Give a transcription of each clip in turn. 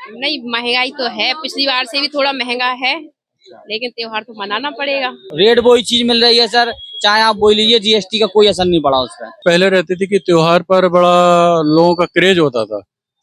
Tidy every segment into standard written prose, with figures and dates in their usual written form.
नहीं, महंगाई तो है, पिछली बार से भी थोड़ा महंगा है, लेकिन त्योहार तो मनाना पड़ेगा। रेट वही चीज मिल रही है सर, चाहे आप बोल लीजिए, जीएसटी का कोई असर नहीं पड़ा उस पर। पहले रहती थी कि त्योहार पर बड़ा लोगों का क्रेज होता था।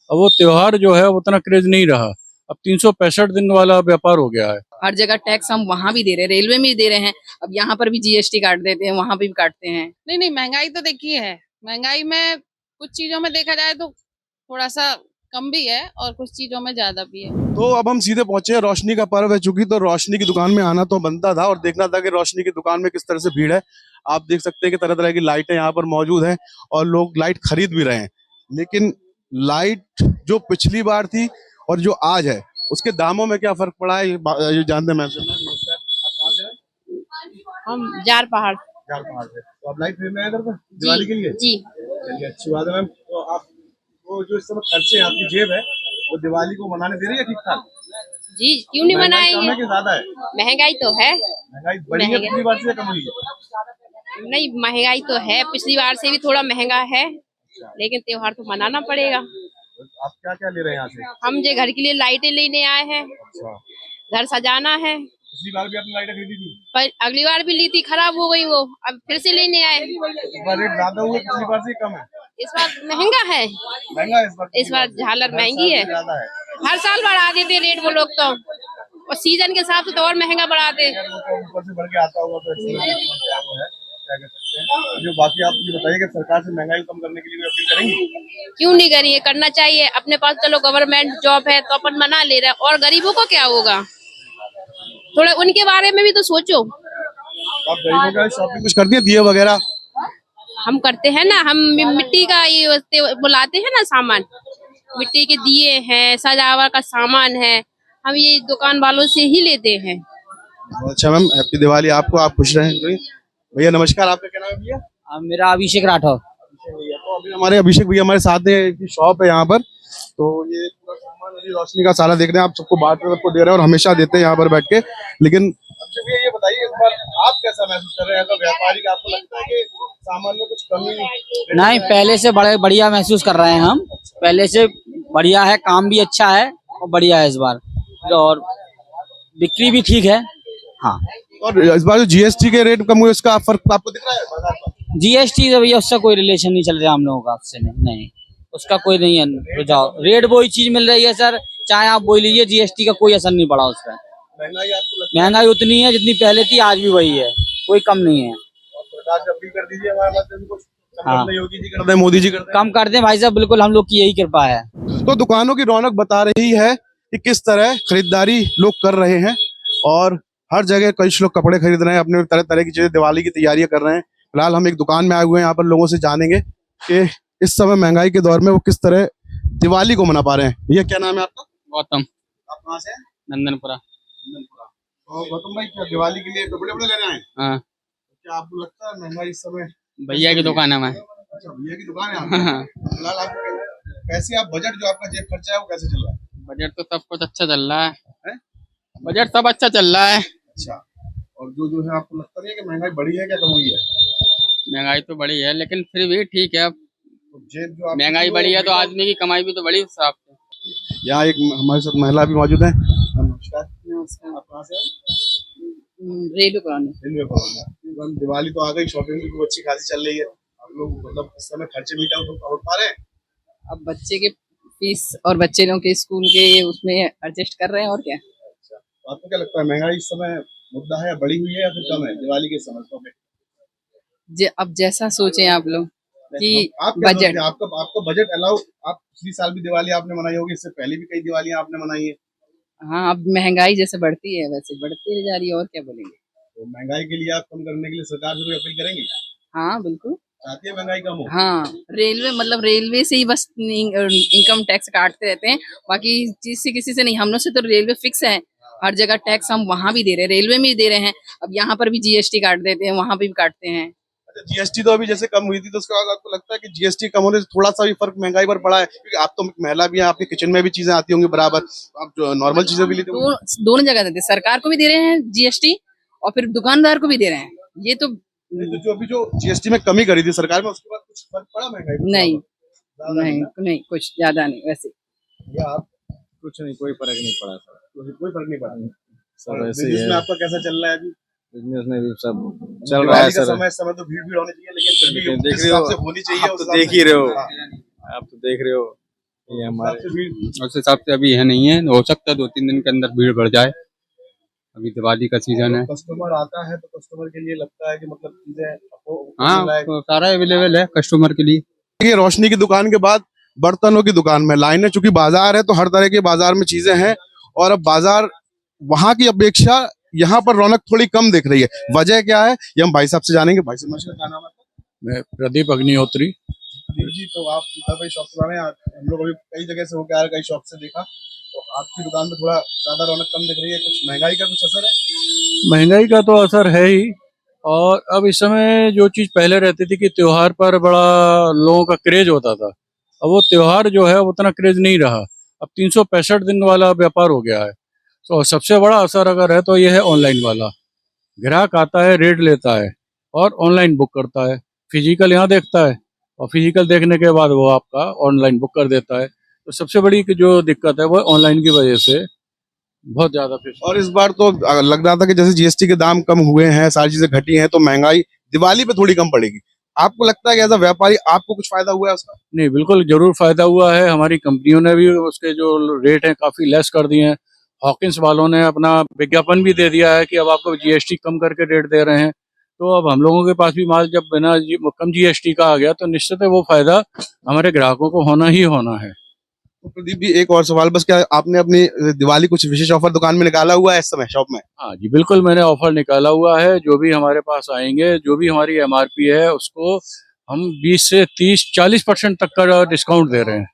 अब वो त्योहार जो है उतना क्रेज नहीं रहा। अब 365 दिन वाला व्यापार हो गया है। हर जगह टैक्स हम वहाँ भी दे रहे हैं, रेलवे में भी दे रहे हैं, अब यहाँ पर भी जीएसटी काट देते हैं, वहाँ पे भी काटते हैं। नहीं नहीं, महंगाई तो देखी है। महंगाई में कुछ चीजों में देखा जाए तो थोड़ा सा कम भी है और कुछ चीजों में ज्यादा भी है। तो अब हम सीधे पहुंचे हैं, रोशनी का पर्व है चूंकि, तो रोशनी की दुकान में आना तो बनता था और देखना था कि रोशनी की दुकान में किस तरह से भीड़ है। आप देख सकते हैं कि तरह तरह की लाइटें यहाँ पर मौजूद हैं और लोग लाइट खरीद भी रहे हैं। लेकिन लाइट जो पिछली बार थी और जो आज है उसके दामों में क्या फर्क पड़ा है, ये जानते हैं। मैम नमस्कार, आप कहाँ से हैं? हम जार पहाड़। जार पहाड़ से। तो आप लाइट खरीदने आए घर पर दिवाली के लिए? जी। चलिए, अच्छी बात है मैम। तो आप वो जो इस समय खर्चे हैं, आपकी जेब है, वो दिवाली को मनाने दे रही है ठीक ठाक? जी, क्यों नहीं महंगाई कम है मनाएंगे? कि ज्यादा है? महंगाई तो है। महंगाई बढ़ी है पिछली बार से या कम हुई है? नहीं, महंगाई तो है, पिछली बार से भी थोड़ा महंगा है, लेकिन त्योहार तो मनाना पड़ेगा। आप क्या क्या ले रहे हैं यहाँ से? हम जो घर के लिए लाइटें लेने आए हैं, अच्छा, घर सजाना है। पिछली बार भी आपने लाइटें खरीदी थी? पर अगली बार भी ली थी, खराब हो गई वो, अब फिर से लेने आए। इस बार रेट ज्यादा हुआ, पिछली बार से कम है? इस बार महंगा है। महंगा है इस बार झालर महंगी है। ज्यादा है। हर साल बढ़ा देते रेट वो लोग तो, और सीजन के हिसाब से तो और महंगा बढ़ाते। ऊपर से बढ़ के आता होगा तो वो है, क्या कह सकते हैं। जो बाकी आप ये बताइए कि सरकार से महंगाई कम करने के लिए कोई अपील करेंगी? क्यों नहीं करिए, करना चाहिए। अपने पास चलो गवर्नमेंट जॉब है तो अपन मना ले रहे हैं, और गरीबों को क्या होगा, थोड़ा उनके बारे में भी तो सोचो। आप गरीबों का शॉपिंग कुछ करती है, दिए वगैरह? हम करते हैं ना, हम मिट्टी का ये बुलाते हैं ना सामान, मिट्टी के दिए हैं, सजावट का सामान है, हम ये दुकान वालों से ही लेते हैं। अच्छा मैम, हैप्पी दिवाली आपको, आप खुश रहें। भैया नमस्कार, आपका क्या नाम है भैया? मेरा अभिषेक राठौर। तो अभी हमारे अभिषेक भैया हमारे साथ हैं, की शॉप है यहाँ पर। तो ये पूरा सामान अभी रोशनी का सारा देख रहे हैं, आप सबको बांट में सबको दे रहे हैं और हमेशा देते हैं यहाँ पर बैठ के। लेकिन अभिषेक भैया ये बताइए, इस बार आप कैसा महसूस कर रहे हैं? व्यापारी का आपको लगता है कि सामान में कुछ कमी? नहीं, पहले से बड़े बढ़िया महसूस कर रहे हैं हम, पहले से बढ़िया है, काम भी अच्छा है और बढ़िया है इस बार, और बिक्री भी ठीक है। हाँ, और इस बार जो जीएसटी के रेट कम हुए उसका फर्क आपको दिख रहा है बाजार पर? जीएसटी से भैया उसका कोई रिलेशन नहीं चल रहा हम लोगों का, उससे नहीं, उसका कोई नहीं है रुझाव। रेट वही चीज मिल रही है सर, चाहे आप बोल लीजिए, जीएसटी का कोई असर नहीं पड़ा उस पर। महंगाई आपको लगता है? महंगाई उतनी है जितनी पहले थी, आज भी वही है, कोई कम नहीं है। और सरकार से अपील कर दीजिए हमारे माध्यम से, कुछ कम हाँ। कर दें, योगी जी कर दें, मोदी जी कर दें। कम कर दें भाई साहब, बिल्कुल हम लोग की यही कृपा है। तो दुकानों की रौनक बता रही है कि किस तरह खरीदारी लोग कर रहे हैं, और हर जगह कुछ लोग कपड़े खरीद रहे हैं, अपने तरह तरह की चीजें, दिवाली की तैयारियां कर रहे हैं। फिलहाल हम एक दुकान में आए हुए हैं, यहाँ पर लोगों से जानेंगे कि इस समय महंगाई के दौर में वो किस तरह दिवाली को मना पा रहे हैं। भैया क्या नाम है आपका? गौतम, आप कहाँ से हैं? नंदनपुरा। और गौतम भाई, क्या दिवाली के लिए कपड़े वपड़े लेने आए? हाँ, क्या आपको लगता है महंगाई इस समय? भैया की दुकान है। मैं अच्छा, भैया की दुकान है आपकी। फिलहाल आप कैसे, आप बजट जो आपका जेब खर्चा है वो कैसे चल रहा है? बजट तो सब कुछ अच्छा चल रहा है? बजट सब अच्छा चल रहा है। अच्छा, और जो है आपको लगता नहीं है कि महंगाई बढ़ी है क्या कम हुई है? महंगाई तो बढ़ी है, लेकिन फिर भी ठीक है। तो जेब जो महंगाई बढ़ी है तो आदमी की कमाई भी तो बढ़ी साहब। यहाँ एक हमारे साथ महिला भी मौजूद है। नमस्कार। नमस्कार। आप कहाँ से हैं? Railway colony. Railway colony. Diwali तो आ गई, शॉपिंग भी खूब अच्छी खासी चल रही है। आप लोग मतलब इस समय खर्चे मीटर हो पा रहे हैं? अब बच्चे के फीस और बच्चे लोगों के स्कूल के उसमें एडजस्ट कर रहे हैं, और क्या। अच्छा, तो आपको क्या लगता है महंगाई इस समय मुद्दा है, बढ़ी हुई है या फिर कम है दिवाली के समय? अब जैसा सोचें आप लोग कि आप बजट, आपका बजट अलाउ, आप पिछली साल भी दिवाली आपने मनाई होगी, इससे पहले भी कई दिवालियां आपने मनाई है। हाँ, अब महंगाई जैसे बढ़ती है वैसे बढ़ती जा रही है, और क्या बोलेंगे। तो महंगाई के लिए आप कम करने के लिए सरकार से कोई अपील करेंगे? हाँ बिल्कुल, चाहती है महंगाई कम हो? हाँ। रेलवे से ही बस इनकम टैक्स काटते रहते हैं, बाकी चीज से किसी से नहीं। हम लोग से तो रेलवे फिक्स है, हर जगह टैक्स हम वहाँ भी दे रहे हैं, रेलवे में भी दे रहे हैं, अब यहाँ पर भी जीएसटी काट देते हैं, वहाँ पे भी काटते हैं। जीएसटी तो अभी जैसे कम हुई थी, तो उसके बाद आपको लगता है कि जीएसटी कम होने से थोड़ा सा भी फर्क महंगाई पर पड़ा है? क्योंकि आप तो महिला भी हैं, आपके किचन में भी चीजें आती होंगी बराबर, आप जो नॉर्मल चीजें भी लेते होंगे। दोनों जगह देते हैं, सरकार को भी दे रहे हैं जीएसटी और फिर दुकानदार को भी दे रहे हैं। ये तो जो अभी जो जीएसटी में कमी करी थी सरकार में, उसके बाद कुछ फर्क पड़ा महंगाई पर? नहीं, कुछ ज्यादा नहीं वैसे। या आप कुछ नहीं, कोई फर्क नहीं पड़ा सर। कोई फर्क नहीं पड़ा। सब और ऐसे ही बिजनेस है। में आपका कैसा चल रहा है अभी? बिजनेस में भी सब चल रहा दिवाली है का सर। समय, इस समय तो भीड़ भीड़ होनी चाहिए, लेकिन फिर भी लेकिन जिस देख रहे हिसाब हो, से होनी चाहिए आप उस तो हिसाब देख से- ही रहे हो, हाँ। आप तो देख रहे हो, ये हमारे हिसाब से भीड़ उस हिसाब से अभी है नहीं है, हो सकता है 2-3 दिन के अंदर भीड़ बढ़ जाए। अभी दिवाली का सीजन है। कस्टमर आता है तो कस्टमर के लिए लगता है कि मतलब चीजें हाँ, तो सारा अवेलेबल है कस्टमर के लिए। ये रोशनी की दुकान के बाद बर्तनों की दुकान में लाइन है, चूंकि बाजार है तो हर तरह के बाजार में चीजें हैं, और अब बाजार वहां की अपेक्षा यहाँ पर रौनक थोड़ी कम दिख रही है। वजह क्या है ये हम भाई साहब से जानेंगे। भाई साहब नमस्कार, क्या नाम है आपका? मैं प्रदीप अग्निहोत्री। प्रदीप जी, तो आप भाई शॉप से रहे हैं, हम लोग अभी कई जगह से होकर आ रहे, कई शॉप से देखा, तो आपकी दुकान में थोड़ा ज्यादा रौनक कम दिख रही है। कुछ महंगाई का कुछ असर है? महंगाई का तो असर है ही, और अब इस समय जो चीज पहले रहती थी कि त्योहार पर बड़ा लोगों का क्रेज होता था, अब वो त्योहार जो है उतना क्रेज नहीं रहा। अब 365 दिन वाला व्यापार हो गया है। तो सबसे बड़ा असर अगर है तो ये है ऑनलाइन वाला। ग्राहक आता है, रेट लेता है और ऑनलाइन बुक करता है। फिजिकल यहाँ देखता है और फिजिकल देखने के बाद वो आपका ऑनलाइन बुक कर देता है। तो सबसे बड़ी जो दिक्कत है वो ऑनलाइन की वजह से बहुत ज्यादा। और इस बार तो लग रहा था कि जैसे जीएसटी के दाम कम हुए हैं, सारी चीजें घटी हैं, तो महंगाई दिवाली पे थोड़ी कम पड़ेगी। आपको लगता है कि एज अ व्यापारी आपको कुछ फायदा हुआ है उसका? नहीं, बिल्कुल जरूर फायदा हुआ है। हमारी कंपनियों ने भी उसके जो रेट हैं काफी लेस कर दिए हैं। हॉकिंस वालों ने अपना विज्ञापन भी दे दिया है कि अब आपको जीएसटी कम करके रेट दे रहे हैं। तो अब हम लोगों के पास भी माल जब बिना कम जीएसटी का आ गया तो निश्चित है वो फायदा हमारे ग्राहकों को होना ही होना है। तो प्रदीप जी, एक और सवाल बस, क्या आपने अपनी दिवाली कुछ विशेष ऑफर दुकान में निकाला हुआ है इस समय शॉप में? हाँ जी, बिल्कुल मैंने ऑफर निकाला हुआ है। जो भी हमारे पास आएंगे, जो भी हमारी एमआरपी है उसको हम 20 से 30-40% तक का डिस्काउंट दे रहे हैं।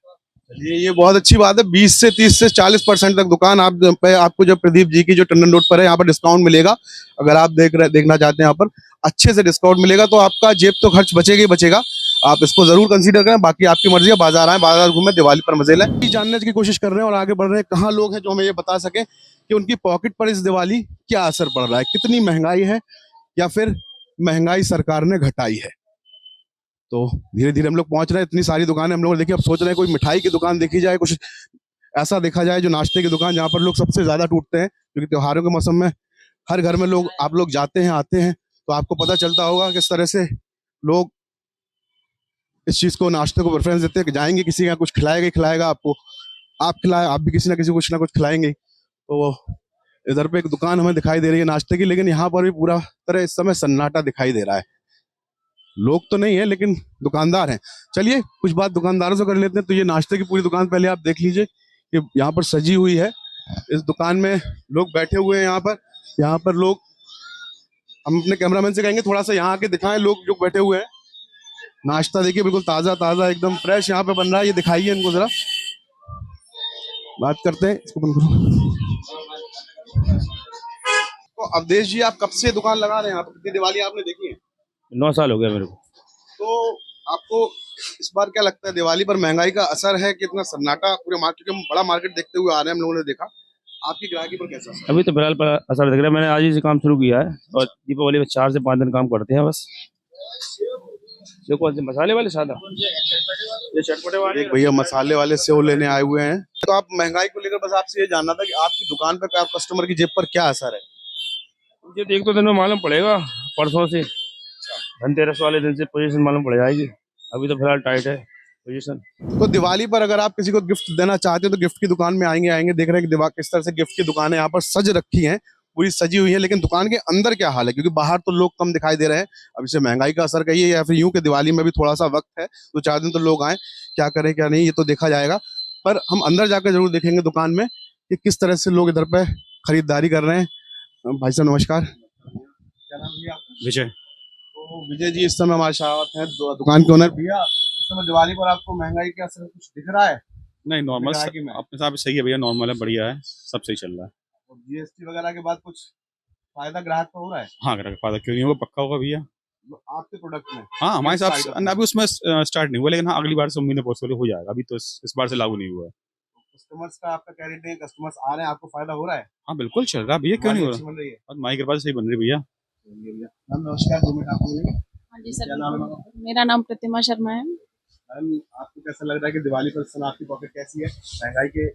ये बहुत अच्छी बात है। 20 से 30 से 40% तक दुकान आप पे आपको जो प्रदीप जी की जो टंडन रोड पर है यहाँ पर डिस्काउंट मिलेगा। अगर आप देखना चाहते हैं यहाँ पर अच्छे से डिस्काउंट मिलेगा तो आपका जेब तो खर्च बचेगा ही बचेगा। आप इसको जरूर कंसीडर करें। बाकी आपकी मर्जी है, बाजार आए, बाजार घूमें, दिवाली पर मजे लें। ये जानने की कोशिश कर रहे हैं और आगे बढ़ रहे हैं, कहाँ लोग हैं जो हमें ये बता सके कि उनकी पॉकेट पर इस दिवाली क्या असर पड़ रहा है, कितनी महंगाई है या फिर महंगाई सरकार ने घटाई है। तो धीरे धीरे हम लोग पहुंच रहे हैं। इतनी सारी दुकानें हम लोग देखिए, अब सोच रहे हैं कोई मिठाई की दुकान देखी जाए, कुछ ऐसा देखा जाए जो नाश्ते की दुकान, जहां पर लोग सबसे ज्यादा टूटते हैं, क्योंकि त्योहारों के मौसम में हर घर में लोग आप लोग जाते हैं आते हैं, तो आपको पता चलता होगा किस तरह से लोग इस चीज को, नाश्ते को प्रेफरेंस देते हैं कि जाएंगे किसी का कुछ खिलाएगा ही खिलाएगा आपको, आप खिलाए, आप भी किसी ना किसी कुछ ना कुछ खिलाएंगे। तो इधर पे एक दुकान हमें दिखाई दे रही है नाश्ते की, लेकिन यहाँ पर भी पूरा तरह इस समय सन्नाटा दिखाई दे रहा है। लोग तो नहीं है लेकिन दुकानदार हैं। चलिए कुछ बात दुकानदारों से कर लेते हैं। तो ये नाश्ते की पूरी दुकान पहले आप देख लीजिए कि यहाँ पर सजी हुई है। इस दुकान में लोग बैठे हुए हैं। यहाँ पर लोग, हम अपने कैमरामैन से कहेंगे थोड़ा सा यहाँ आके दिखाएं लोग जो बैठे हुए हैं। नाश्ता देखिए बिल्कुल ताजा ताजा एकदम फ्रेश यहाँ पे बन रहा है। ये दिखाइए इनको जरा, बात करते हैं। इसको बंद करो। तो अवधेश जी, आप कब से दुकान लगा रहे हैं? आप कितनी दिवाली आपने देखी है? 9 साल हो गया मेरे को। तो आपको इस बार क्या लगता है, दिवाली पर महंगाई का असर है? कितना सन्नाटा पूरे मार्केट, हम बड़ा मार्केट देखते हुए आ रहे हैं, हम लोगों ने देखा, आपकी ग्राहकी पर कैसा असर? अभी तो फिलहाल पर असर दिख रहा है। मैंने आज ही से काम शुरू किया है और दीपावली में 4 से 5 दिन काम करते हैं बस। जो कौन से मसाले वाले सादा, ये चटपटे वाले। एक भैया मसाले वाले सेव लेने आए हुए हैं। तो आप महंगाई को लेकर बस आपसे ये जानना था कि आपकी दुकान पर कस्टमर की जेब पर क्या असर है? मुझे तो एक दो दिन में मालूम पड़ेगा। परसों से धनतेरस वाले दिन से पोजीशन मालूम पड़ जाएगी। अभी तो फिलहाल टाइट है पोजीशन। तो दिवाली पर अगर आप किसी को गिफ्ट देना चाहते हो तो गिफ्ट की दुकान में आएंगे। देख रहे हैं कि किस तरह से गिफ्ट की दुकानें यहाँ पर सज रखी हैं, पूरी सजी हुई है। लेकिन दुकान के अंदर क्या हाल है, क्योंकि बाहर तो लोग कम दिखाई दे रहे हैं। अब इसे महंगाई का असर कहिए या फिर यूं कि दिवाली में भी थोड़ा सा वक्त है, 2-4 दिन तो लोग आए, क्या करें क्या नहीं ये तो देखा जाएगा। पर हम अंदर जाकर जरूर देखेंगे दुकान में कि किस तरह से लोग इधर पे खरीदारी कर रहे हैं। भाई साहब नमस्कार, क्या नाम भैया? विजय। तो विजय जी, इस समय हमारे साथ हैं दुकान के ओनर भैया। इस समय दिवाली पर आपको महंगाई का असर कुछ दिख रहा है? नहीं, नॉर्मल अपने हिसाब से सही है भैया, नॉर्मल है, बढ़िया है, सब सही चल रहा है। और जीएसटी वगैरह के बाद कुछ फायदा ग्राहक को हो रहा है? हाँ, ग्राहक फायदा क्यों नहीं होगा, पक्का होगा भैया। आपके प्रोडक्ट में? हाँ, हमारे हिसाब से अभी उसमें स्टार्ट नहीं हुआ, लेकिन हाँ अगली बार से उम्मीद है पॉसिबल हो जाएगा। अभी तो इस बार से लागू नहीं हुआ है। कस्टमर्स का आपका क्या रेट है? कस्टमर्स आ रहे हैं, आपको फायदा हो रहा है? हाँ बिल्कुल चल रहा है भैया, क्यों नहीं हो रहा। बन रही है? और माई कृपा से सही बन रही है भैया। मैम नमस्कार, 2 मिनट आप बोलेंगे? हाँ जी सर, क्या नाम है? मेरा नाम प्रतिमा शर्मा है। मैम आपको कैसा लग रहा है कि दिवाली पर इस समय आपकी पॉकेट कैसी है? महंगाई के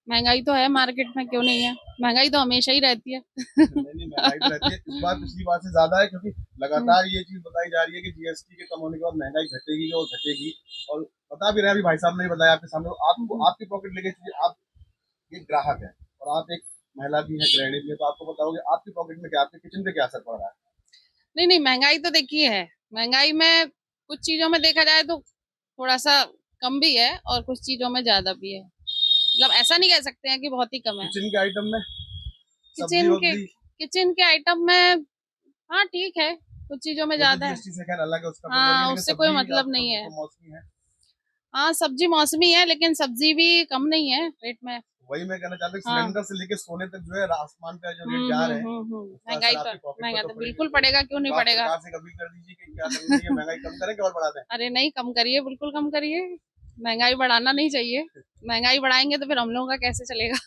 महंगाई तो है मार्केट में, क्यों नहीं है, महंगाई तो हमेशा ही रहती है। नहीं, महंगाई तो रहती है, इस बार पिछली बार से ज्यादा है, क्योंकि लगातार ये चीज बताई जा रही है कि जीएसटी के कम होने के बाद महंगाई घटेगी और घटेगी। और बता भी रहे हैं, अभी भाई साहब ने बताया आपके सामने, आपको आपकी पॉकेट लेके चलिए, आप एक ग्राहक है और आप एक महिला भी है, गृहिणी भी है, तो आपको बताओगे आपकी पॉकेट में क्या, आपके किचन पे क्या असर पड़ रहा है? नहीं नहीं, महंगाई तो देखी है, महंगाई में कुछ चीजों में देखा जाए तो थोड़ा सा कम भी है और कुछ चीजों में ज्यादा भी है। मतलब ऐसा नहीं कह सकते हैं कि बहुत ही कम है। किचन के आइटम में, किचन के आइटम में हाँ ठीक है, कुछ चीजों में ज्यादा है। जीएसटी से खैर अलग है, उसका कोई हाँ, वो नहीं, उससे लेकिन कोई सब्जी मतलब आपका नहीं है। तो मौसमी है। हाँ, सब्जी मौसमी है, लेकिन सब्जी भी कम नहीं है रेट में। वही मैं कहना चाहता हूँ, हाँ। सिलेंडर से लेके सोने तक जो है आसमान पे जो रेट जा रहे हैं, उसका महंगाई असर तो आपकी पॉकेट महंगा पर तो तो बिल्कुल पड़ेगा। पड़ेगा, क्यों नहीं तो आप पड़ेगा। सरकार से कभी कर दीजिए कि क्या करनी चाहिए, महंगाई कम करें कि और बढ़ा दें? अरे नहीं, कम करिए, बिल्कुल कम करिए, महंगाई बढ़ाना नहीं चाहिए। महंगाई बढ़ाएंगे तो फिर हम लोगों का कैसे चलेगा।